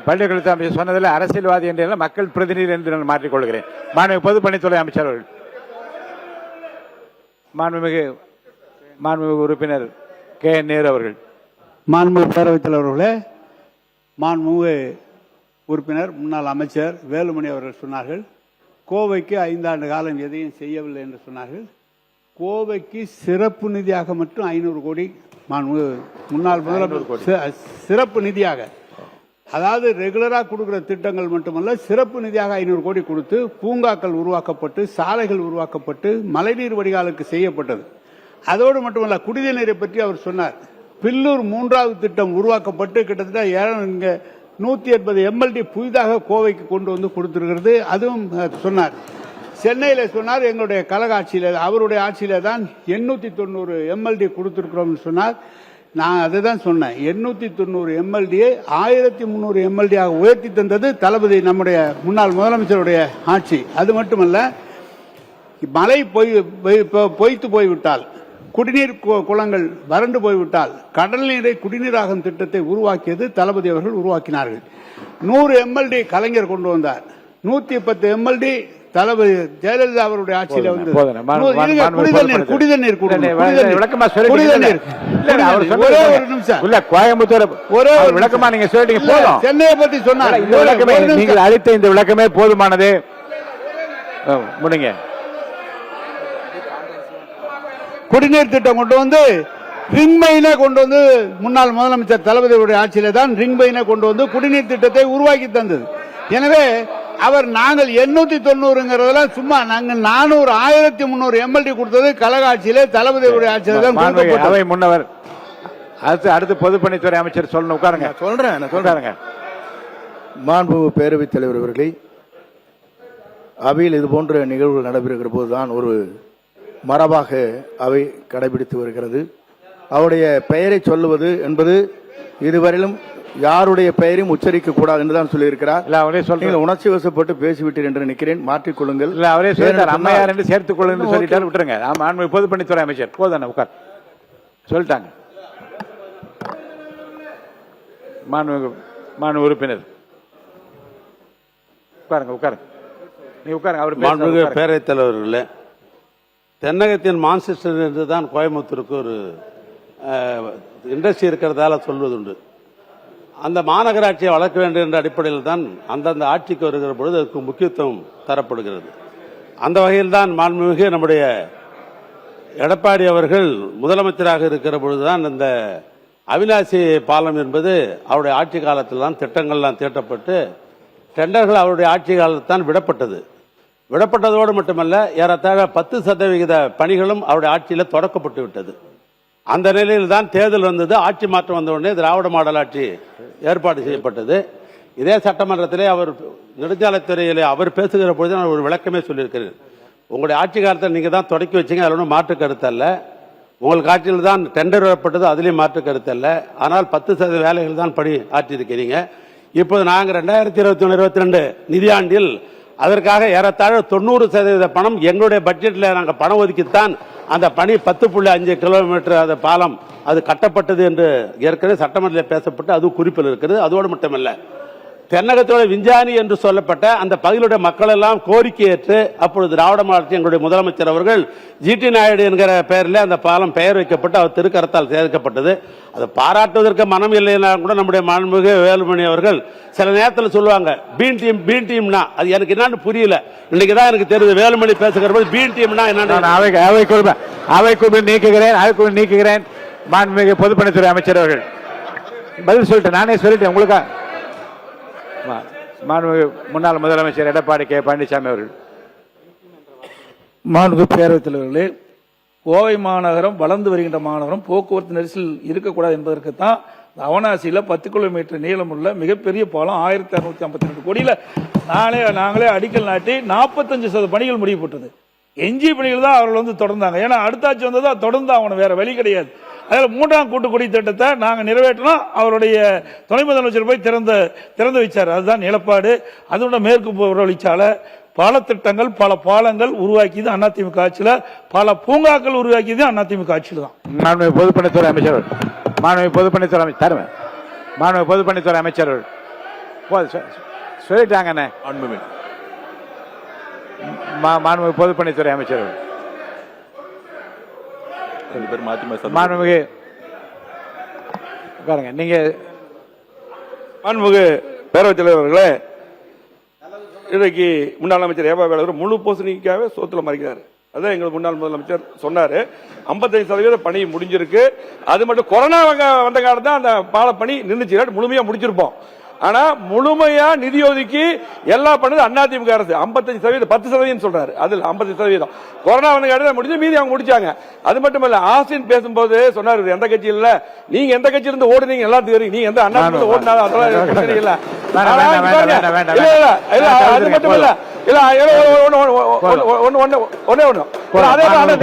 பள்ளிக்கல்வித்துறை அமைச்சர் சொன்னதில் அரசியல்வாதி என்ற மக்கள் பிரதிநிதி என்று நான் மாற்றிக்கொள்கிறேன். மாண்புமிகு பொதுப்பணித்துறை அமைச்சர் அவர்கள். மாண்புமிகு உறுப்பினர் கே என் நேரு அவர்கள். மாண்புமிகு பேரவைத் தலைவர் அவர்களே, மாண்புமிகு உறுப்பினர் முன்னாள் அமைச்சர் வேலுமணி அவர்கள் சொன்னார்கள், கோவைக்கு 5 ஆண்டு காலம் எதையும் செய்யவில்லை என்று சொன்னார்கள். கோவைக்கு சிறப்பு நிதியாக மட்டும் 500 கோடி முன்னாள் முதலமைச்சர் சிறப்பு நிதியாக, அதாவது ரெகுலராக கொடுக்கிற திட்டங்கள் மட்டுமல்ல, சிறப்பு நிதியாக 500 கோடி கொடுத்து பூங்காக்கள் உருவாக்கப்பட்டு, சாலைகள் உருவாக்கப்பட்டு, மழைநீர் வடிகாலுக்கு செய்யப்பட்டது. அதோடு மட்டுமல்ல, குடிநீர் நீரை பற்றி அவர் சொன்னார். பில்லூர் 3வது திட்டம் உருவாக்கப்பட்டு கிட்டத்தட்ட 180 MLD புதிதாக கோவைக்கு கொண்டு வந்து கொடுத்திருக்கிறது. அதுவும் சொன்னார். சென்னையில் சொன்னார், எங்களுடைய கழக ஆட்சியில், அவருடைய ஆட்சியில தான் 890 MLD கொடுத்திருக்கிறோம் சொன்னார். நான் அதை தான் சொன்னேன். 890 MLDயை 1300 MLD ஆக உயர்த்தி தந்தது தளபதி நம்முடைய முன்னாள் முதலமைச்சருடைய ஆட்சி. அது மட்டுமல்ல, மழை பொய்த்து போய்விட்டால், குடிநீர் குளங்கள் வறண்டு போய்விட்டால், கடல் நீரை குடிநீராகும் திட்டத்தை உருவாக்கியது தளபதி அவர்கள் உருவாக்கினார்கள். 100 MLD கலைஞர் கொண்டு வந்தார். 110 MLD தளபதி ஜெயலலிதா அவருடைய ஆட்சியில் வந்து குடிநீர் சென்னையை பத்தி சொன்னார். நீங்கள் அளித்த இந்த விளக்கமே போதுமானது. முடிங்க. குடிநீர் திட்டம் கொண்டு வந்து ரிங் மைனை கொண்டு வந்து முன்னாள் முதலமைச்சர் தளபதியுடைய ஆட்சியில தான் ரிங் மைனை கொண்டு வந்து குடிநீர் திட்டத்தை உருவாக்கி தந்தது. எனவே அவர் நாங்கள் 890 சும்மா நாங்கள் 400 1300 MLD கொடுத்தது கழக ஆட்சியிலே தளபதியுடைய ஆட்சியில தான். அவை முன்னவர் அடுத்து பொதுப்பணித்துறை அமைச்சர் சொல்லணும். உட்காருங்க. சொல்றேன். மாண்புமிகு பேரவைத் தலைவர் அவர்களே, அவையில் இது போன்ற நிகழ்வுகள் நடைபெறுகிற போதுதான் ஒரு மரபாக அவை கடைபிடித்து வருகிறது. அவருடைய பெயரை சொல்லுவது என்பது இதுவரையிலும் யாருடைய பெயரையும் உச்சரிக்க கூடாது என்றுதான் சொல்லியிருக்கிறார். நீங்கள் உணர்ச்சி வசப்பட்டு பேசிவிட்டீர் என்று நினைக்கிறேன். மாற்றிக்கொள்ளுங்கள். அவரே சொல்லிட்டார், அம்மையார் என்று சேர்த்துக் கொள்ளுங்கள் சொல்லிட்டார். விட்டுருங்க. பொதுப்பணித்துறை அமைச்சர் போதானே, உட்கார் சொல்லிட்டாங்க. மாண்பு உறுப்பினர் உட்காருங்க. நீ உட்காருங்க. அவர் பேரவைத் தலைவர்களே, தென்னகத்தின் மான்செஸ்டர் என்று தான் கோயம்புத்தூருக்கு ஒரு இண்டஸ்ட்ரி இருக்கிறதால சொல்வதுண்டு. அந்த மாநகராட்சியை வளர்க்க வேண்டும் என்ற அடிப்படையில் தான் அந்தந்த ஆட்சிக்கு வருகிற பொழுது அதற்கு முக்கியத்துவம் தரப்படுகிறது. அந்த வகையில் தான் மாண்புமிகு நம்முடைய எடப்பாடி அவர்கள் முதலமைச்சராக இருக்கிற பொழுதுதான் இந்த அவிநாசி பாலம் என்பது அவருடைய ஆட்சி காலத்தில் தான் திட்டங்கள்லாம் தீட்டப்பட்டு டெண்டர்கள் அவருடைய ஆட்சி காலத்தில் தான் விடப்பட்டதோடு மட்டுமல்ல, ஏறத்தாழ 10% பணிகளும் அவருடைய ஆட்சியில் தொடக்கப்பட்டு விட்டது. அந்த நிலையில் தான் தேர்தல் வந்தது. ஆட்சி மாற்றம் வந்த உடனே திராவிட மாடல் ஆட்சி ஏற்பாடு செய்யப்பட்டது. இதே சட்டமன்றத்திலே அவர் நெடுஞ்சாலைத்துறையிலே அவர் பேசுகிற பொழுது நான் ஒரு விளக்கமே சொல்லியிருக்கிறேன். உங்களுடைய ஆட்சி காலத்தில் நீங்கள் தான் தொடக்கி வச்சிங்க, அதில் ஒன்றும் மாற்று கருத்து அல்ல. உங்களுக்கு ஆட்சியில் தான் டெண்டர் வரப்பட்டது, அதுலேயும் மாற்று கருத்து அல்ல. ஆனால் 10% வேலைகள் தான் பணி ஆற்றியிருக்கிறீங்க. இப்போது நாங்கள் 2021-22 நிதியாண்டில் அதற்காக ஏறத்தாழ 90% பணம் எங்களுடைய பட்ஜெட்டில் நாங்கள் பணம் ஒதுக்கித்தான் அந்த பணி 10.5 கிலோமீட்டர் அந்த பாலம் அது கட்டப்பட்டது என்று ஏற்கனவே சட்டமன்றத்தில் பேசப்பட்டு அது குறிப்பில் இருக்கிறது. அதோடு மட்டுமல்ல, தென்னகத்தோட விஞ்ஞானி என்று சொல்லப்பட்ட அந்த பகுதியுடைய மக்கள் எல்லாம் கோரிக்கை ஏற்று அப்பொழுது திராவிட மாடல் எங்களுடைய முதலமைச்சர் அவர்கள் ஜிடி நாயுடு என்கிற பெயரில் அந்த பாலம் பெயர் வைக்கப்பட்டு அவர் திருக்கரத்தால் சேர்க்கப்பட்டது. அதை பாராட்டுவதற்கு மனம் இல்லைன்னா கூட நம்முடைய மாண்புமிகு வேலுமணி அவர்கள் சில நேரத்தில் சொல்லுவாங்க பீன் டீம்னா அது எனக்கு என்னன்னு புரியல. இன்னைக்கு தான் எனக்கு தெரியுது. வேலுமணி பேசுகிற போது பீன் டீம்னா என்ன அவைக்குழு நீக்குகிறேன். மாண்புமிகு பொதுப்பணித்துறை அமைச்சர் அவர்கள் பதில் சொல்லிட்டு நானே சொல்லிட்டேன் உங்களுக்கு. மாண்புமிகு முன்னாள் முதலமைச்சர் எடப்பாடி கே பழனிசாமி அவர்கள். மாண்புமிகு பேரவைத் தலைவர்களே, கோவை மாநகரம் வளர்ந்து வருகின்ற மாநகரம், போக்குவரத்து நெரிசல் இருக்கக்கூடாது என்பதற்குத்தான் அவனாசியில் 10 கிலோமீட்டர் நீளமுள்ள மிகப்பெரிய பாலம் 1652 கோடியில் நாங்களே அடிக்கல் நாட்டி 45% பணிகள் முடிவுபட்டது. எஞ்சி பணிகள் தான் அவர்கள் தொடர்ந்தாங்க. ஏன்னா அடுத்த ஆட்சி வந்ததா தொடர்ந்து ஆகணும், வேற வழி கிடையாது. அதில் 3ஆம் கூட்டுக்குடி திட்டத்தை நாங்கள் நிறைவேற்றணும். அவருடைய துணை முதலமைச்சர் போய் திறந்து வச்சார். அதுதான் நிலப்பாடு. அதோட மேற்கு வழிச்சாலை, பல திட்டங்கள், பல பாலங்கள் உருவாக்கியது அதிமுக ஆட்சியில், பல பூங்காக்கள் உருவாக்கியது அதிமுக ஆட்சியில் தான். பொதுப்பணித்துறை அமைச்சர் மாண்புமிகு பொதுப்பணித்துறை அமைச்சர் அவர்கள். சொல்லிட்டாங்கண்ணே. மாண்புமிகு பொதுப்பணித்துறை அமைச்சர் அவர்கள். மாண்புமிகு உட்காருங்க. நீங்க மாண்புமிகு பேரவைத் தலைவர் அவர்களே, இன்றைக்கு முன்னாள் அமைச்சர் ஏவா வேலவர் முழு பூசணிக்காவே சோத்துல மறைக்கிறார். அதான் எங்கள் முன்னாள் முதலமைச்சர் சொன்னாரு. 55% பணி முடிஞ்சிருக்கு. அது மட்டும் கொரோனா வந்த காலம் தான் அந்த பால பணி நின்றுச்சு, முழுமையா முடிச்சிருப்போம். ஆனா முழுமையா நிதி ஒதுக்கி எல்லா பண்ணது அதிமுக அரசு. 55% 10% சொல்றாரு. அதுல 50% கொரோனா வந்த காலத்துல முடிஞ்சு, மீதி அவங்க முடிச்சாங்க. அது மட்டும் இல்ல, ஆஸ்டின் பேசும்போது சொன்னாரு, எந்த கட்சி இல்ல, நீங்க எந்த கட்சியில இருந்து ஓடுனீங்க எல்லாத்துக்கும் தெரியும், நீங்க எந்த அதிமுக ஓடினாலும் அதெல்லாம் பிரச்சனை இல்ல. அது மட்டும் இல்ல, இல்ல ஒன்னு அதே நேரம்